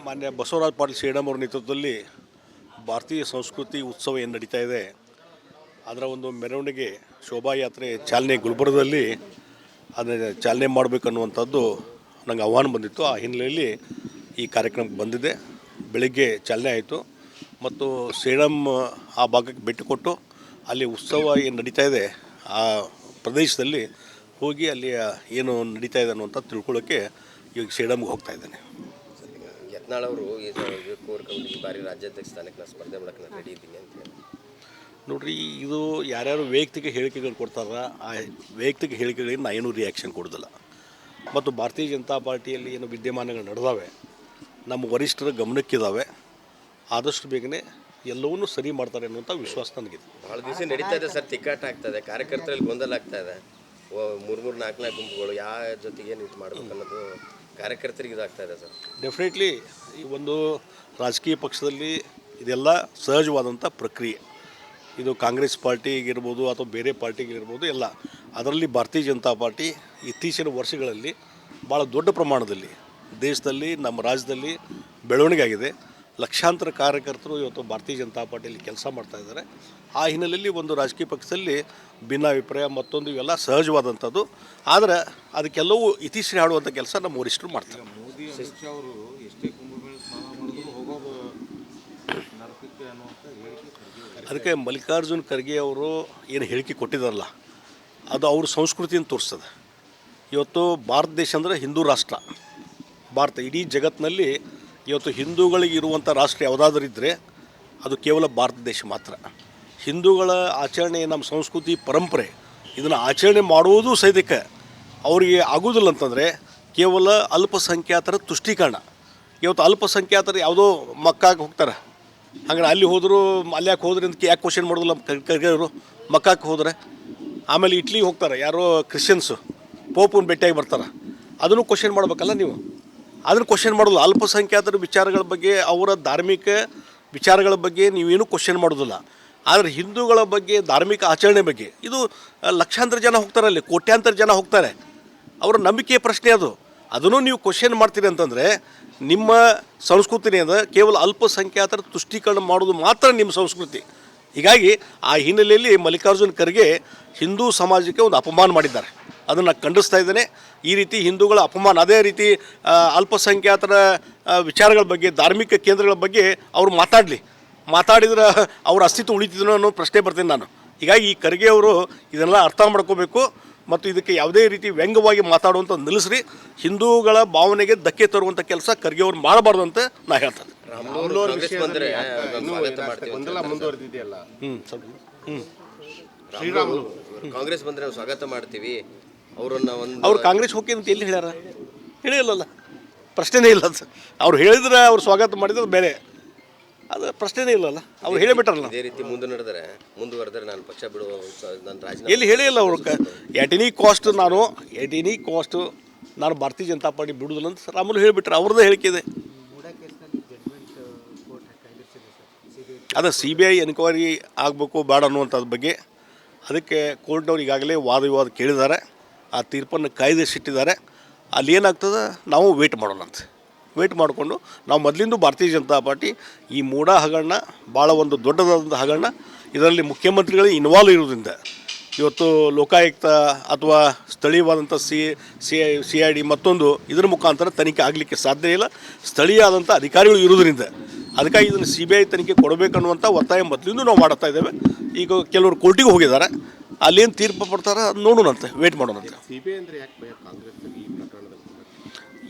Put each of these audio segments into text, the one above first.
ಮಾನ್ಯ ಬಸವರಾಜ ಪಾಟೀಲ್ ಶ್ರೀರಾಮ್ ಅವರ ನೇತೃತ್ವದಲ್ಲಿ ಭಾರತೀಯ ಸಂಸ್ಕೃತಿ ಉತ್ಸವ ಏನು ನಡೀತಾ ಇದೆ ಅದರ ಒಂದು ಮೆರವಣಿಗೆ ಶೋಭಾಯಾತ್ರೆ ಚಾಲನೆ ಗುಲ್ಬರ್ಗದಲ್ಲಿ ಅದನ್ನು ಚಾಲನೆ ಮಾಡಬೇಕನ್ನುವಂಥದ್ದು ನನಗೆ ಆಹ್ವಾನ ಬಂದಿತ್ತು. ಆ ಹಿನ್ನೆಲೆಯಲ್ಲಿ ಈ ಕಾರ್ಯಕ್ರಮಕ್ಕೆ ಬಂದಿದ್ದೆ. ಬೆಳಗ್ಗೆ ಚಾಲನೆ ಆಯಿತು ಮತ್ತು ಶ್ರೀರಾಮ್ ಆ ಭಾಗಕ್ಕೆ ಭೇಟಿ ಕೊಟ್ಟು ಅಲ್ಲಿ ಉತ್ಸವ ಏನು ನಡೀತಾ ಇದೆ ಆ ಪ್ರದೇಶದಲ್ಲಿ ಹೋಗಿ ಅಲ್ಲಿ ಏನು ನಡೀತಾ ಇದೆ ಅನ್ನುವಂಥ ತಿಳ್ಕೊಳ್ಳೋಕ್ಕೆ ಈಗ ಶ್ರೀರಾಮ್ಗೆ ಹೋಗ್ತಾ ಇದ್ದೇನೆ. ಯತ್ನಾಳ್ ಅವರು ಈ ಬಾರಿ ರಾಜ್ಯಾಧ್ಯಕ್ಷ ಸ್ಥಾನಕ್ಕೆ ನಾನು ಸ್ಪರ್ಧೆ ಮಾಡೋಕ್ಕೆ ನಾನು ರೆಡಿ ಇದ್ದೀನಿ ಅಂತ ಹೇಳಿ ನೋಡಿರಿ, ಇದು ಯಾರ್ಯಾರು ವೈಯಕ್ತಿಕ ಹೇಳಿಕೆಗಳು ಕೊಡ್ತಾರ ಆ ವೈಯಕ್ತಿಕ ಹೇಳಿಕೆಗಳಿಗೆ ನಾನು ಏನೂ ರಿಯಾಕ್ಷನ್ ಕೊಡೋದಿಲ್ಲ. ಮತ್ತು ಭಾರತೀಯ ಜನತಾ ಪಾರ್ಟಿಯಲ್ಲಿ ಏನು ವಿದ್ಯಮಾನಗಳು ನಡೆದಾವೆ ನಮ್ಮ ವರಿಷ್ಠರ ಗಮನಕ್ಕಿದ್ದಾವೆ. ಆದಷ್ಟು ಬೇಗನೆ ಎಲ್ಲವನ್ನೂ ಸರಿ ಮಾಡ್ತಾರೆ ಅನ್ನುವಂಥ ವಿಶ್ವಾಸ ನನಗಿದೆ. ಭಾಳ ದಿವಸ ನಡೀತಾ ಇದೆ ಸರ್, ತಿಕ್ಕಾಟ ಆಗ್ತಾಯಿದೆ, ಕಾರ್ಯಕರ್ತರಲ್ಲಿ ಗೊಂದಲ ಆಗ್ತಾ ಇದೆ. 3 4 ಗುಂಪುಗಳು ಯಾವ ಜೊತೆಗೆ ಏನು ಇದು ಮಾಡಬೇಕು ಅನ್ನೋದು ಕಾರ್ಯಕರ್ತರಿಗೆ ಇದಾಗ್ತಾ ಇದೆ ಸರ್. ಡೆಫಿನೆಟ್ಲಿ ಈ ಒಂದು ರಾಜಕೀಯ ಪಕ್ಷದಲ್ಲಿ ಇದೆಲ್ಲ ಸಹಜವಾದಂಥ ಪ್ರಕ್ರಿಯೆ. ಇದು ಕಾಂಗ್ರೆಸ್ ಪಾರ್ಟಿಗಿರ್ಬೋದು ಅಥವಾ ಬೇರೆ ಪಾರ್ಟಿಗಿರ್ಬೋದು ಎಲ್ಲ. ಅದರಲ್ಲಿ ಭಾರತೀಯ ಜನತಾ ಪಾರ್ಟಿ ಇತ್ತೀಚಿನ ವರ್ಷಗಳಲ್ಲಿ ಭಾಳ ದೊಡ್ಡ ಪ್ರಮಾಣದಲ್ಲಿ ದೇಶದಲ್ಲಿ ನಮ್ಮ ರಾಜ್ಯದಲ್ಲಿ ಬೆಳವಣಿಗೆ ಆಗಿದೆ. ಲಕ್ಷಾಂತರ ಕಾರ್ಯಕರ್ತರು ಇವತ್ತು ಭಾರತೀಯ ಜನತಾ ಪಾರ್ಟಿಯಲ್ಲಿ ಕೆಲಸ ಮಾಡ್ತಾಯಿದ್ದಾರೆ. ಆ ಹಿನ್ನೆಲೆಯಲ್ಲಿ ಒಂದು ರಾಜಕೀಯ ಪಕ್ಷದಲ್ಲಿ ಭಿನ್ನಾಭಿಪ್ರಾಯ ಮತ್ತೊಂದು ಇವೆಲ್ಲ ಸಹಜವಾದಂಥದ್ದು. ಆದರೆ ಅದಕ್ಕೆಲ್ಲವೂ ಇತಿಶ್ರೀ ಹಾಡುವಂಥ ಕೆಲಸ ನಮ್ಮ ವರಿಷ್ಠರು ಮಾಡ್ತಾರೆ. ಮೋದಿ ಅಮಿತ್ ಶಾ ಅವರು ಎಷ್ಟೇ ಕುಂಭಮೇಳ ಸ್ನಾನ ಮಾಡಿದ್ರು ಹೋಗೋದು ನರಕಕ್ಕೆ ಅನ್ನುವಂಥ ಹೇಳಿಕೆ. ಅದಕ್ಕೆ ಮಲ್ಲಿಕಾರ್ಜುನ್ ಖರ್ಗೆ ಅವರು ಏನು ಹೇಳಿಕೆ ಕೊಟ್ಟಿದ್ದಾರಲ್ಲ ಅದು ಅವ್ರ ಸಂಸ್ಕೃತಿಯನ್ನು ತೋರಿಸ್ತದೆ. ಇವತ್ತು ಭಾರತ ದೇಶ ಅಂದರೆ ಹಿಂದೂ ರಾಷ್ಟ್ರ. ಭಾರತ ಇಡೀ ಜಗತ್ತಿನಲ್ಲಿ ಇವತ್ತು ಹಿಂದೂಗಳಿಗೆ ಇರುವಂಥ ರಾಷ್ಟ್ರ ಯಾವುದಾದ್ರೂ ಇದ್ದರೆ ಅದು ಕೇವಲ ಭಾರತ ದೇಶ ಮಾತ್ರ. ಹಿಂದೂಗಳ ಆಚರಣೆ ನಮ್ಮ ಸಂಸ್ಕೃತಿ ಪರಂಪರೆ ಇದನ್ನು ಆಚರಣೆ ಮಾಡುವುದೂ ಸಹಿತಕ್ಕೆ ಅವರಿಗೆ ಆಗೋದಿಲ್ಲ ಅಂತಂದರೆ ಕೇವಲ ಅಲ್ಪಸಂಖ್ಯಾತರ ತುಷ್ಟೀಕರಣ. ಇವತ್ತು ಅಲ್ಪಸಂಖ್ಯಾತರು ಯಾವುದೋ ಮಕ್ಕಾಗೆ ಹೋಗ್ತಾರೆ, ಹಂಗೆ ಅಲ್ಲಿ ಹೋದರೂ ಅಲ್ಲಿ ಯಾಕೆ ಹೋದ್ರಿ ಅಂತ ಯಾಕೆ ಕ್ವಶನ್ ಮಾಡೋದಿಲ್ಲ ಖರ್ಗೆ ಅವರು. ಮಕ್ಕಾಕ್ಕೆ ಹೋದರೆ ಆಮೇಲೆ ಇಟ್ಲಿಗೆ ಹೋಗ್ತಾರೆ ಯಾರೋ ಕ್ರಿಶ್ಚಿಯನ್ಸು, ಪೋಪನ ಭೇಟಿಯಾಗಿ ಬರ್ತಾರೆ, ಅದನ್ನು ಕ್ವಶನ್ ಮಾಡಬೇಕಲ್ಲ ನೀವು. ಅದನ್ನು ಕ್ವಶನ್ ಮಾಡೋದಿಲ್ಲ. ಅಲ್ಪಸಂಖ್ಯಾತರ ವಿಚಾರಗಳ ಬಗ್ಗೆ ಅವರ ಧಾರ್ಮಿಕ ವಿಚಾರಗಳ ಬಗ್ಗೆ ನೀವೇನು ಕ್ವಶನ್ ಮಾಡೋದಿಲ್ಲ. ಆದರೆ ಹಿಂದೂಗಳ ಬಗ್ಗೆ ಧಾರ್ಮಿಕ ಆಚರಣೆ ಬಗ್ಗೆ ಇದು ಲಕ್ಷಾಂತರ ಜನ ಹೋಗ್ತಾರೆ, ಅಲ್ಲಿ ಕೋಟ್ಯಾಂತರ ಜನ ಹೋಗ್ತಾರೆ. ಅವರ ನಂಬಿಕೆಯ ಪ್ರಶ್ನೆ ಅದು. ಅದನ್ನು ನೀವು ಕ್ವಶನ್ ಮಾಡ್ತೀರಿ ಅಂತಂದರೆ ನಿಮ್ಮ ಸಂಸ್ಕೃತಿನಿಂದ ಕೇವಲ ಅಲ್ಪಸಂಖ್ಯಾತರ ತುಷ್ಟೀಕರಣ ಮಾಡೋದು ಮಾತ್ರ ನಿಮ್ಮ ಸಂಸ್ಕೃತಿ. ಹೀಗಾಗಿ ಆ ಹಿನ್ನೆಲೆಯಲ್ಲಿ ಮಲ್ಲಿಕಾರ್ಜುನ್ ಖರ್ಗೆ ಹಿಂದೂ ಸಮಾಜಕ್ಕೆ ಒಂದು ಅಪಮಾನ ಮಾಡಿದ್ದಾರೆ. ಅದನ್ನು ಖಂಡಿಸ್ತಾ ಇದ್ದೇನೆ. ಈ ರೀತಿ ಹಿಂದೂಗಳ ಅಪಮಾನ, ಅದೇ ರೀತಿ ಅಲ್ಪಸಂಖ್ಯಾತರ ವಿಚಾರಗಳ ಬಗ್ಗೆ ಧಾರ್ಮಿಕ ಕೇಂದ್ರಗಳ ಬಗ್ಗೆ ಅವರು ಮಾತಾಡಿದ್ರೆ ಅವ್ರ ಅಸ್ತಿತ್ವ ಉಳಿತಿದ್ರು ಅನ್ನೋ ಪ್ರಶ್ನೆ ಬರ್ತೀನಿ ನಾನು. ಹೀಗಾಗಿ ಈ ಖರ್ಗೆ ಅವರು ಇದನ್ನೆಲ್ಲ ಅರ್ಥ ಮಾಡ್ಕೋಬೇಕು ಮತ್ತು ಇದಕ್ಕೆ ಯಾವುದೇ ರೀತಿ ವ್ಯಂಗ್ಯವಾಗಿ ಮಾತಾಡುವಂಥ ನಿಲ್ಲಿಸ್ರಿ. ಹಿಂದೂಗಳ ಭಾವನೆಗೆ ಧಕ್ಕೆ ತರುವಂಥ ಕೆಲಸ ಖರ್ಗೆ ಅವ್ರು ಮಾಡಬಾರ್ದು ಅಂತ ನಾ ಹೇಳ್ತೇನೆ. ಕಾಂಗ್ರೆಸ್ ಬಂದರೆ ನಾವು ಸ್ವಾಗತ ಮಾಡ್ತೀವಿ ಅವರನ್ನು. ಅವ್ರು ಕಾಂಗ್ರೆಸ್ ಹೋಗಿ ಅಂತ ಎಲ್ಲಿ ಹೇಳ್ಯಾರ? ಹೇಳಿಲ್ಲಲ್ಲ, ಪ್ರಶ್ನೆನೇ ಇಲ್ಲ ಅದು. ಅವ್ರು ಹೇಳಿದ್ರೆ ಅವ್ರು ಸ್ವಾಗತ ಮಾಡಿದ್ರೆ ಬೇರೆ, ಅದು ಪ್ರಶ್ನೆನೇ ಇಲ್ಲಲ್ಲ. ಅವ್ರು ಹೇಳಿಬಿಟ್ರಲ್ಲ. ಇದೇ ರೀತಿ ಮುಂದುವರೆದರೆ ನಾನು ಪಕ್ಷ ಬಿಡುವ ನನ್ನ ರಾಜೀನಾಮೆ ಎಲ್ಲಿ ಹೇಳಿಲ್ಲ ಅವರು. ಎಟ್ ಎನಿ ಕಾಸ್ಟ್ ನಾನು ಭಾರತೀಯ ಜನತಾ ಪಾರ್ಟಿ ಬಿಡುವುದಿಲ್ಲ ಅಂತ ರಾಮುಲು ಹೇಳಿಬಿಟ್ರೆ. ಅವ್ರದ್ದೇ ಹೇಳಿಕೆ ಇದೆ. ಅದು CBI ಎನ್ಕ್ವೈರಿ ಆಗಬೇಕು ಬೇಡ ಅನ್ನುವಂಥದ್ದು ಬಗ್ಗೆ ಅದಕ್ಕೆ ಕೋರ್ಟ್ನವ್ರು ಈಗಾಗಲೇ ವಾದ ವಿವಾದ ಕೇಳಿದ್ದಾರೆ. ಆ ತೀರ್ಪನ್ನು ಕಾಯ್ದಿರಿಸಿಟ್ಟಿದ್ದಾರೆ. ಅಲ್ಲಿ ಏನಾಗ್ತದೆ ನಾವು ವೇಟ್ ಮಾಡಿಕೊಂಡು ನಾವು ಮೊದಲಿಂದ ಭಾರತೀಯ ಜನತಾ ಪಾರ್ಟಿ ಈ ಮೂಡಾ ಹಗರಣ ಭಾಳ ಒಂದು ದೊಡ್ಡದಾದಂಥ ಹಗರಣ. ಇದರಲ್ಲಿ ಮುಖ್ಯಮಂತ್ರಿಗಳು ಇನ್ವಾಲ್ವ್ ಇರೋದ್ರಿಂದ ಇವತ್ತು ಲೋಕಾಯುಕ್ತ ಅಥವಾ ಸ್ಥಳೀಯವಾದಂಥ CID ಮತ್ತೊಂದು ಇದರ ಮುಖಾಂತರ ತನಿಖೆ ಆಗಲಿಕ್ಕೆ ಸಾಧ್ಯ ಇಲ್ಲ. ಸ್ಥಳೀಯ ಆದಂಥ ಅಧಿಕಾರಿಗಳು ಇರೋದ್ರಿಂದ ಅದಕ್ಕಾಗಿ ಇದನ್ನು CBI ತನಿಖೆ ಕೊಡಬೇಕನ್ನುವಂಥ ಒತ್ತಾಯ ಮೊದಲಿಂದ ನಾವು ಮಾಡ್ತಾ ಇದ್ದೇವೆ. ಈಗ ಕೆಲವರು ಕೋರ್ಟಿಗೆ ಹೋಗಿದ್ದಾರೆ, ಅಲ್ಲೇನು ತೀರ್ಪು ಬರ್ತಾರೆ ಅದು ನೋಡೋಣಂತೆ, ವೇಟ್ ಮಾಡೋಣಂತೆ. CBI ಅಂದರೆ ಯಾಕೆ ಭಯ ಕಾಂಗ್ರೆಸ್ ಈ ಪ್ರಕರಣದಲ್ಲಿ?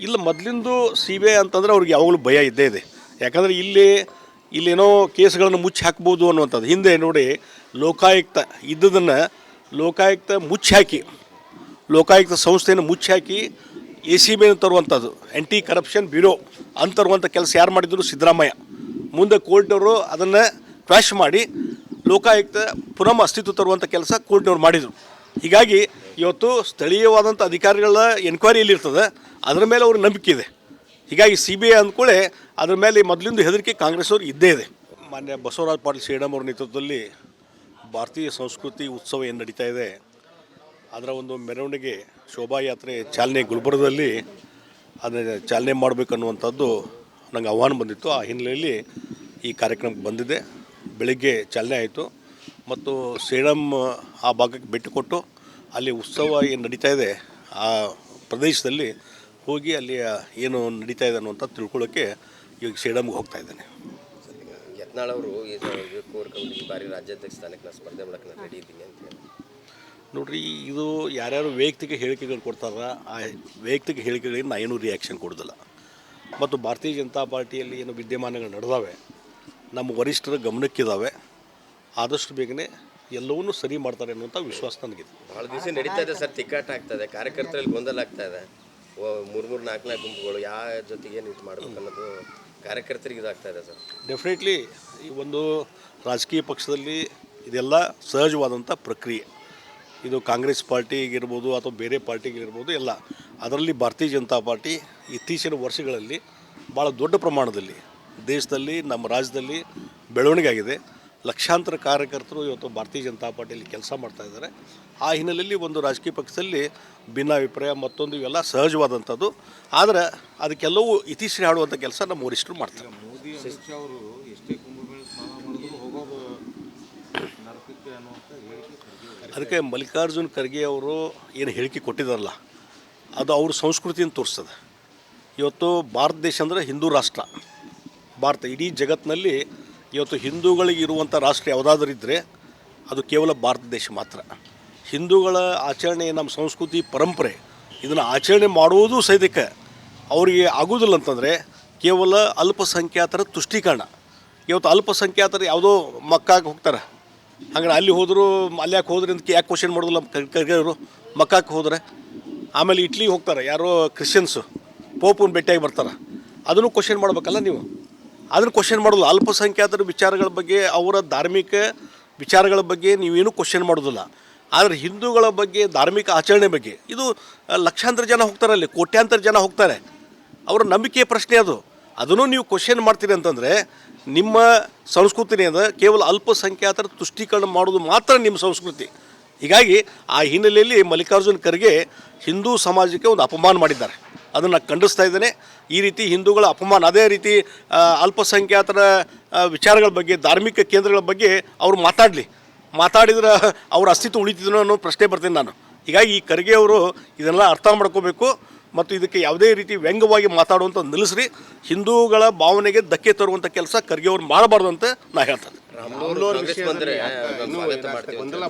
ಇಲ್ಲ, ಮೊದಲಿಂದು CBI ಅಂತಂದರೆ ಅವ್ರಿಗೆ ಯಾವಾಗಲೂ ಭಯ ಇದ್ದೇ ಇದೆ. ಯಾಕಂದರೆ ಇಲ್ಲೇನೋ ಕೇಸ್ಗಳನ್ನು ಮುಚ್ಚಿ ಹಾಕ್ಬೋದು ಅನ್ನುವಂಥದ್ದು. ಹಿಂದೆ ನೋಡಿ ಲೋಕಾಯುಕ್ತ ಇದ್ದದನ್ನು ಲೋಕಾಯುಕ್ತ ಮುಚ್ಚಿ ಹಾಕಿ, ಲೋಕಾಯುಕ್ತ ಸಂಸ್ಥೆಯನ್ನು ಮುಚ್ಚಿ ಹಾಕಿ ACB ತರುವಂಥದ್ದು, ಆ್ಯಂಟಿ ಕರಪ್ಷನ್ ಬ್ಯೂರೋ ಅಂತ ತರುವಂಥ ಕೆಲಸ ಯಾರು ಮಾಡಿದ್ರು? ಸಿದ್ದರಾಮಯ್ಯ. ಮುಂದೆ ಕೋರ್ಟ್ನವರು ಅದನ್ನು ಕ್ವಾಶ್ ಮಾಡಿ ಲೋಕಾಯುಕ್ತ ಪುನಃ ಅಸ್ತಿತ್ವ ತರುವಂಥ ಕೆಲಸ ಕೋರ್ಟ್ನವ್ರು ಮಾಡಿದರು. ಹೀಗಾಗಿ ಇವತ್ತು ಸ್ಥಳೀಯವಾದಂಥ ಅಧಿಕಾರಿಗಳ ಎನ್ಕ್ವೈರಿಯಲ್ಲಿರ್ತದೆ, ಅದರ ಮೇಲೆ ಅವ್ರ ನಂಬಿಕೆ ಇದೆ. ಹೀಗಾಗಿ CBI ಅಂದ್ಕೊಳ್ಳೆ ಅದ್ರ ಮೇಲೆ ಮೊದಲಿಂದ ಹೆದರಿಕೆ ಕಾಂಗ್ರೆಸ್ಸವ್ರು ಇದ್ದೇ ಇದೆ. ಮಾನ್ಯ ಬಸವರಾಜ ಪಾಟೀಲ್ ಶ್ರೀರಾಮ್ ಅವರ ನೇತೃತ್ವದಲ್ಲಿ ಭಾರತೀಯ ಸಂಸ್ಕೃತಿ ಉತ್ಸವ ಏನು ನಡೀತಾ ಇದೆ ಅದರ ಒಂದು ಮೆರವಣಿಗೆ ಶೋಭಾಯಾತ್ರೆ ಚಾಲನೆ ಗುಲ್ಬರ್ಗದಲ್ಲಿ ಅದನ್ನು ಚಾಲನೆ ಮಾಡಬೇಕನ್ನುವಂಥದ್ದು ನನಗೆ ಆಹ್ವಾನ ಬಂದಿತ್ತು. ಆ ಹಿನ್ನೆಲೆಯಲ್ಲಿ ಈ ಕಾರ್ಯಕ್ರಮಕ್ಕೆ ಬಂದಿದ್ದೆ. ಬೆಳಗ್ಗೆ ಚಾಲನೆ ಆಯಿತು ಮತ್ತು ಸೇಡಂ ಆ ಭಾಗಕ್ಕೆ ಭೇಟಿ ಕೊಟ್ಟು ಅಲ್ಲಿ ಉತ್ಸವ ಏನು ನಡೀತಾ ಇದೆ ಆ ಪ್ರದೇಶದಲ್ಲಿ ಹೋಗಿ ಅಲ್ಲಿ ಏನು ನಡೀತಾ ಇದೆ ಅನ್ನುವಂಥ ತಿಳ್ಕೊಳ್ಳೋಕ್ಕೆ ಈಗ ಸೇಡಂಗೆ ಹೋಗ್ತಾ ಇದ್ದೇನೆ. ಯತ್ನಾಳ್ ಅವರು ಈ ಬಾರಿ ರಾಜ್ಯಾಧ್ಯಕ್ಷ ಸ್ಥಾನಕ್ಕೆ ನಾನು ಸ್ಪರ್ಧೆ ಮಾಡೋಕ್ಕೆ ನಾನು ರೆಡಿ ಇದ್ದೀನಿ ಅಂತ ಹೇಳಿ. ನೋಡ್ರಿ, ಇದು ಯಾರ್ಯಾರು ವೈಯಕ್ತಿಕ ಹೇಳಿಕೆಗಳು ಕೊಡ್ತಾರ, ಆ ವೈಯಕ್ತಿಕ ಹೇಳಿಕೆಗಳಿಗೆ ನಾನು ಏನೂ ರಿಯಾಕ್ಷನ್ ಕೊಡೋದಿಲ್ಲ. ಮತ್ತು ಭಾರತೀಯ ಜನತಾ ಪಾರ್ಟಿಯಲ್ಲಿ ಏನು ವಿದ್ಯಮಾನಗಳು ನಡೆದಾವೆ ನಮ್ಮ ವರಿಷ್ಠರ ಗಮನಕ್ಕಿದ್ದಾವೆ. ಆದಷ್ಟು ಬೇಗನೆ ಎಲ್ಲವನ್ನೂ ಸರಿ ಮಾಡ್ತಾರೆ ಅನ್ನುವಂಥ ವಿಶ್ವಾಸ ನನಗಿದೆ. ಭಾಳ ದಿವಸ ನಡೀತಾ ಇದೆ ಸರ್, ತಿಕ್ಕಾಟ ಆಗ್ತದೆ, ಕಾರ್ಯಕರ್ತರಲ್ಲಿ ಗೊಂದಲ ಆಗ್ತಾ ಇದೆ. 3 4 ಗುಂಪುಗಳು ಯಾವ ಜೊತೆಗೆ ಏನು ಇದು ಮಾಡ್ಬೇಕು ಅನ್ನೋದು ಕಾರ್ಯಕರ್ತರಿಗೆ ಇದಾಗ್ತಾ ಇದೆ ಸರ್. ಡೆಫಿನೆಟ್ಲಿ ಈ ಒಂದು ರಾಜಕೀಯ ಪಕ್ಷದಲ್ಲಿ ಇದೆಲ್ಲ ಸಹಜವಾದಂಥ ಪ್ರಕ್ರಿಯೆ. ಇದು ಕಾಂಗ್ರೆಸ್ ಪಾರ್ಟಿಗಿರ್ಬೋದು ಅಥವಾ ಬೇರೆ ಪಾರ್ಟಿಗಿರ್ಬೋದು ಎಲ್ಲ. ಅದರಲ್ಲಿ ಭಾರತೀಯ ಜನತಾ ಪಾರ್ಟಿ ಇತ್ತೀಚಿನ ವರ್ಷಗಳಲ್ಲಿ ಭಾಳ ದೊಡ್ಡ ಪ್ರಮಾಣದಲ್ಲಿ ದೇಶದಲ್ಲಿ ನಮ್ಮ ರಾಜ್ಯದಲ್ಲಿ ಬೆಳವಣಿಗೆ ಆಗಿದೆ. ಲಕ್ಷಾಂತರ ಕಾರ್ಯಕರ್ತರು ಇವತ್ತು ಭಾರತೀಯ ಜನತಾ ಪಾರ್ಟಿಯಲ್ಲಿ ಕೆಲಸ ಮಾಡ್ತಾಯಿದ್ದಾರೆ. ಆ ಹಿನ್ನೆಲೆಯಲ್ಲಿ ಒಂದು ರಾಜಕೀಯ ಪಕ್ಷದಲ್ಲಿ ಭಿನ್ನಾಭಿಪ್ರಾಯ ಮತ್ತೊಂದು ಇವೆಲ್ಲ ಸಹಜವಾದಂಥದ್ದು. ಆದರೆ ಅದಕ್ಕೆಲ್ಲವೂ ಇತಿಶ್ರೀ ಹಾಡುವಂಥ ಕೆಲಸ ನಮ್ಮ ವರಿಷ್ಠರು ಮಾಡ್ತಾರೆ. ಮೋದಿ ಅಮಿತ್ ಶಾ ಅವರು ಎಷ್ಟೇ ಕುಂಭಮೇಳ ಸ್ನಾನ ಮಾಡಿದ್ರು ಹೋಗೋದು ನರಕಕ್ಕೆ ಅನ್ನುವಂಥ ಹೇಳಿಕೆ ಅದಕ್ಕೆ ಮಲ್ಲಿಕಾರ್ಜುನ್ ಖರ್ಗೆ ಅವರು ಏನು ಹೇಳಿಕೆ ಕೊಟ್ಟಿದ್ದಾರಲ್ಲ ಅದು ಅವ್ರ ಸಂಸ್ಕೃತಿಯನ್ನು ತೋರಿಸ್ತದೆ. ಇವತ್ತು ಭಾರತ ದೇಶ ಅಂದರೆ ಹಿಂದೂ ರಾಷ್ಟ್ರ. ಭಾರತ ಇಡೀ ಜಗತ್ತಿನಲ್ಲಿ ಇವತ್ತು ಹಿಂದೂಗಳಿಗೆ ಇರುವಂಥ ರಾಷ್ಟ್ರ ಯಾವುದಾದ್ರೂ ಇದ್ದರೆ ಅದು ಕೇವಲ ಭಾರತ ದೇಶ ಮಾತ್ರ. ಹಿಂದೂಗಳ ಆಚರಣೆ, ನಮ್ಮ ಸಂಸ್ಕೃತಿ ಪರಂಪರೆ, ಇದನ್ನು ಆಚರಣೆ ಮಾಡುವುದೂ ಸಹಿತಕ್ಕೆ ಅವರಿಗೆ ಆಗೋದಿಲ್ಲ ಅಂತಂದರೆ ಕೇವಲ ಅಲ್ಪಸಂಖ್ಯಾತರ ತುಷ್ಟೀಕರಣ. ಇವತ್ತು ಅಲ್ಪಸಂಖ್ಯಾತರು ಯಾವುದೋ ಮಕ್ಕಾಗೆ ಹೋಗ್ತಾರೆ, ಹಂಗೆ ಅಲ್ಲಿ ಹೋದರೂ ಅಲ್ಲಿ ಯಾಕೆ ಹೋದ್ರಿ ಅಂತ ಯಾಕೆ ಕ್ವಶನ್ ಮಾಡೋದಿಲ್ಲ ಖರ್ಗೆಯವರು. ಮಕ್ಕಾಕ್ಕೆ ಹೋದರೆ ಆಮೇಲೆ ಇಟ್ಲಿಗೆ ಹೋಗ್ತಾರೆ, ಯಾರೋ ಕ್ರಿಶ್ಚಿಯನ್ಸು ಪೋಪನ ಭೇಟಿಯಾಗಿ ಬರ್ತಾರೆ, ಅದನ್ನು ಕ್ವಶನ್ ಮಾಡ್ಬೇಕಲ್ಲ ನೀವು. ಅದನ್ನು ಕ್ವಶನ್ ಮಾಡೋದು ಅಲ್ಪಸಂಖ್ಯಾತರ ವಿಚಾರಗಳ ಬಗ್ಗೆ, ಅವರ ಧಾರ್ಮಿಕ ವಿಚಾರಗಳ ಬಗ್ಗೆ ನೀವೇನು ಕ್ವಶನ್ ಮಾಡೋದಿಲ್ಲ. ಆದರೆ ಹಿಂದೂಗಳ ಬಗ್ಗೆ, ಧಾರ್ಮಿಕ ಆಚರಣೆ ಬಗ್ಗೆ ಇದು ಲಕ್ಷಾಂತರ ಜನ ಹೋಗ್ತಾರೆ, ಅಲ್ಲಿ ಕೋಟ್ಯಾಂತರ ಜನ ಹೋಗ್ತಾರೆ. ಅವರ ನಂಬಿಕೆಯ ಪ್ರಶ್ನೆ ಅದು. ಅದನ್ನು ನೀವು ಕ್ವಶನ್ ಮಾಡ್ತೀರಿ ಅಂತಂದರೆ ನಿಮ್ಮ ಸಂಸ್ಕೃತಿನೇ ಅದು ಕೇವಲ ಅಲ್ಪಸಂಖ್ಯಾತರ ತುಷ್ಟೀಕರಣ ಮಾಡೋದು ಮಾತ್ರ ನಿಮ್ಮ ಸಂಸ್ಕೃತಿ. ಹೀಗಾಗಿ ಆ ಹಿನ್ನೆಲೆಯಲ್ಲಿ ಮಲ್ಲಿಕಾರ್ಜುನ್ ಖರ್ಗೆ ಹಿಂದೂ ಸಮಾಜಕ್ಕೆ ಒಂದು ಅಪಮಾನ ಮಾಡಿದ್ದಾರೆ. ಅದನ್ನು ಖಂಡಿಸ್ತಾ ಇದ್ದೇನೆ. ಈ ರೀತಿ ಹಿಂದೂಗಳ ಅಪಮಾನ, ಅದೇ ರೀತಿ ಅಲ್ಪಸಂಖ್ಯಾತರ ವಿಚಾರಗಳ ಬಗ್ಗೆ, ಧಾರ್ಮಿಕ ಕೇಂದ್ರಗಳ ಬಗ್ಗೆ ಅವರು ಮಾತಾಡಿದ್ರೆ ಅವ್ರ ಅಸ್ತಿತ್ವ ಉಳಿತಿದ್ರು ಅನ್ನೋ ಪ್ರಶ್ನೆ ಬರ್ತೀನಿ ನಾನು. ಹೀಗಾಗಿ ಈ ಖರ್ಗೆ ಅವರು ಇದನ್ನೆಲ್ಲ ಅರ್ಥ ಮಾಡ್ಕೋಬೇಕು ಮತ್ತು ಇದಕ್ಕೆ ಯಾವುದೇ ರೀತಿ ವ್ಯಂಗ್ಯವಾಗಿ ಮಾತಾಡುವಂಥ ನಿಲ್ಲಿಸ್ರಿ. ಹಿಂದೂಗಳ ಭಾವನೆಗೆ ಧಕ್ಕೆ ತರುವಂಥ ಕೆಲಸ ಖರ್ಗೆ ಅವ್ರು ಮಾಡಬಾರ್ದು ಅಂತ ನಾ ಹೇಳ್ತೇನೆ. ಕಾಂಗ್ರೆಸ್ ಬಂದರೆ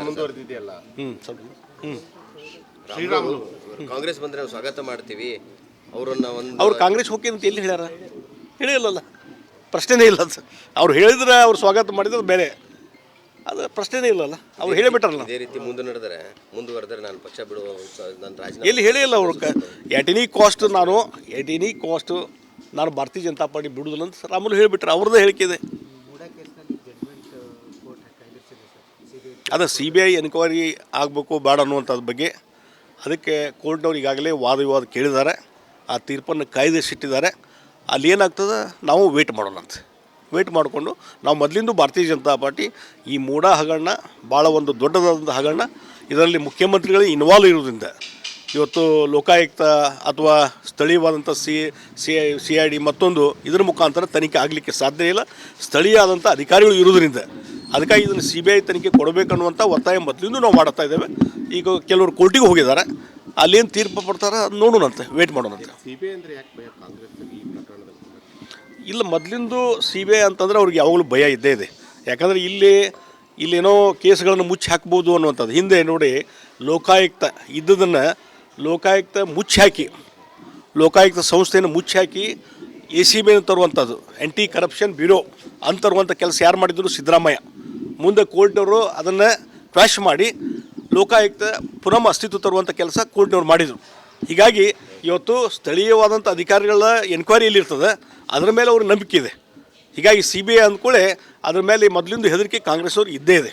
ಮುಂದುವರೆದಿದೆಯಲ್ಲ. ಕಾಂಗ್ರೆಸ್ ಬಂದರೆ ನಾವು ಸ್ವಾಗತ ಮಾಡ್ತೀವಿ ಅವರನ್ನು. ಅವ್ರು ಕಾಂಗ್ರೆಸ್ ಹೋಗಿ ಅಂತ ಎಲ್ಲಿ ಹೇಳ್ಯಾರ? ಹೇಳಿಲ್ಲಲ್ಲ, ಪ್ರಶ್ನೆನೇ ಇಲ್ಲ ಅದು. ಅವ್ರು ಹೇಳಿದ್ರೆ ಅವ್ರು ಸ್ವಾಗತ ಮಾಡಿದ್ರೆ ಬೇರೆ, ಅದು ಪ್ರಶ್ನೆನೇ ಇಲ್ಲಲ್ಲ. ಅವ್ರು ಹೇಳಿಬಿಟ್ರಲ್ಲ. ಇದೇ ರೀತಿ ಮುಂದುವರೆದರೆ ನಾನು ಪಕ್ಷ ಬಿಡುವ, ನನ್ನ ರಾಜೀನಾಮೆ ಎಲ್ಲಿ ಹೇಳಿಲ್ಲ ಅವರು. ಎಟ್ ಎನಿ ಕಾಸ್ಟ್ ನಾನು ಭಾರತೀಯ ಜನತಾ ಪಾರ್ಟಿ ಬಿಡುವುದಿಲ್ಲ ಅಂತ ರಾಮುಲು ಹೇಳಿಬಿಟ್ರೆ, ಅವ್ರದ್ದೇ ಹೇಳಿಕೆ ಇದೆ. ಅದು CBI ಎನ್ಕ್ವೈರಿ ಆಗಬೇಕು ಬೇಡ ಅನ್ನುವಂಥದ್ರ ಬಗ್ಗೆ ಅದಕ್ಕೆ ಕೋರ್ಟ್ನವ್ರು ಈಗಾಗಲೇ ವಾದ ವಿವಾದ ಕೇಳಿದ್ದಾರೆ. ಆ ತೀರ್ಪನ್ನು ಕಾಯ್ದಿರಿಸಿಟ್ಟಿದ್ದಾರೆ. ಅಲ್ಲಿ ಏನಾಗ್ತದೆ ನಾವು ವೇಟ್ ಮಾಡೋಣ ಅಂತ. ವೇಟ್ ಮಾಡಿಕೊಂಡು ನಾವು ಮೊದಲಿಂದ ಭಾರತೀಯ ಜನತಾ ಪಾರ್ಟಿ ಈ ಮೂಡ ಹಗರಣ ಭಾಳ ಒಂದು ದೊಡ್ಡದಾದಂಥ ಹಗರಣ. ಇದರಲ್ಲಿ ಮುಖ್ಯಮಂತ್ರಿಗಳಿಗೆ ಇನ್ವಾಲ್ವ್ ಇರೋದ್ರಿಂದ ಇವತ್ತು ಲೋಕಾಯುಕ್ತ ಅಥವಾ ಸ್ಥಳೀಯವಾದಂಥ CID ಮತ್ತೊಂದು ಇದರ ಮುಖಾಂತರ ತನಿಖೆ ಆಗಲಿಕ್ಕೆ ಸಾಧ್ಯ ಇಲ್ಲ. ಸ್ಥಳೀಯ ಆದಂಥ ಅಧಿಕಾರಿಗಳು ಇರೋದ್ರಿಂದ ಅದಕ್ಕಾಗಿ ಇದನ್ನು CBI ತನಿಖೆ ಕೊಡಬೇಕನ್ನುವಂಥ ಒತ್ತಾಯ ಮೊದಲಿಂದ ನಾವು ಮಾಡ್ತಾ ಇದ್ದೇವೆ. ಈಗ ಕೆಲವರು ಕೋರ್ಟಿಗೆ ಹೋಗಿದ್ದಾರೆ, ಅಲ್ಲೇನು ತೀರ್ಪು ಪಡ್ತಾರೆ ಅದು ನೋಡೋಣಂತೆ, ವೇಟ್ ಮಾಡೋಣಂತೆ. CBI ಅಂದರೆ ಯಾಕೆ ಭಯ ಕಾಂಗ್ರೆಸ್ ಈ ಪ್ರಕರಣದಲ್ಲಿ? ಇಲ್ಲ, ಮೊದಲಿಂದು CBI ಅಂತಂದರೆ ಅವ್ರಿಗೆ ಯಾವಾಗಲೂ ಭಯ ಇದ್ದೇ ಇದೆ. ಯಾಕಂದರೆ ಇಲ್ಲೇನೋ ಕೇಸ್ಗಳನ್ನು ಮುಚ್ಚಿ ಹಾಕ್ಬೋದು ಅನ್ನುವಂಥದ್ದು. ಹಿಂದೆ ನೋಡಿ ಲೋಕಾಯುಕ್ತ ಇದ್ದದನ್ನು ಲೋಕಾಯುಕ್ತ ಮುಚ್ಚಿ ಹಾಕಿ, ಲೋಕಾಯುಕ್ತ ಸಂಸ್ಥೆಯನ್ನು ಮುಚ್ಚಿ ಹಾಕಿ ACBI ತರುವಂಥದ್ದು, ಆ್ಯಂಟಿ ಕರಪ್ಷನ್ ಬ್ಯೂರೋ ಅಂತ ತರುವಂಥ ಕೆಲಸ ಯಾರು ಮಾಡಿದ್ರು? ಸಿದ್ದರಾಮಯ್ಯ. ಮುಂದೆ ಕೋರ್ಟ್ನವರು ಅದನ್ನು ಕ್ವಾಶ್ ಮಾಡಿ ಲೋಕಾಯುಕ್ತ ಪುನಃ ಅಸ್ತಿತ್ವ ತರುವಂಥ ಕೆಲಸ ಕೋರ್ಟ್ನವ್ರು ಮಾಡಿದರು. ಹೀಗಾಗಿ ಇವತ್ತು ಸ್ಥಳೀಯವಾದಂಥ ಅಧಿಕಾರಿಗಳ ಎನ್ಕ್ವೈರಿ ಎಲ್ಲಿರ್ತದೆ ಅದರ ಮೇಲೆ ಅವ್ರಿಗೆ ನಂಬಿಕೆ ಇದೆ. ಹೀಗಾಗಿ CBI ಅಂದ್ಕೊಳ್ಳೆ ಅದ್ರ ಮೇಲೆ ಮೊದಲಿಂದ ಹೆದರಿಕೆ ಕಾಂಗ್ರೆಸ್ ಅವ್ರಿಗೆ ಇದ್ದೇ ಇದೆ.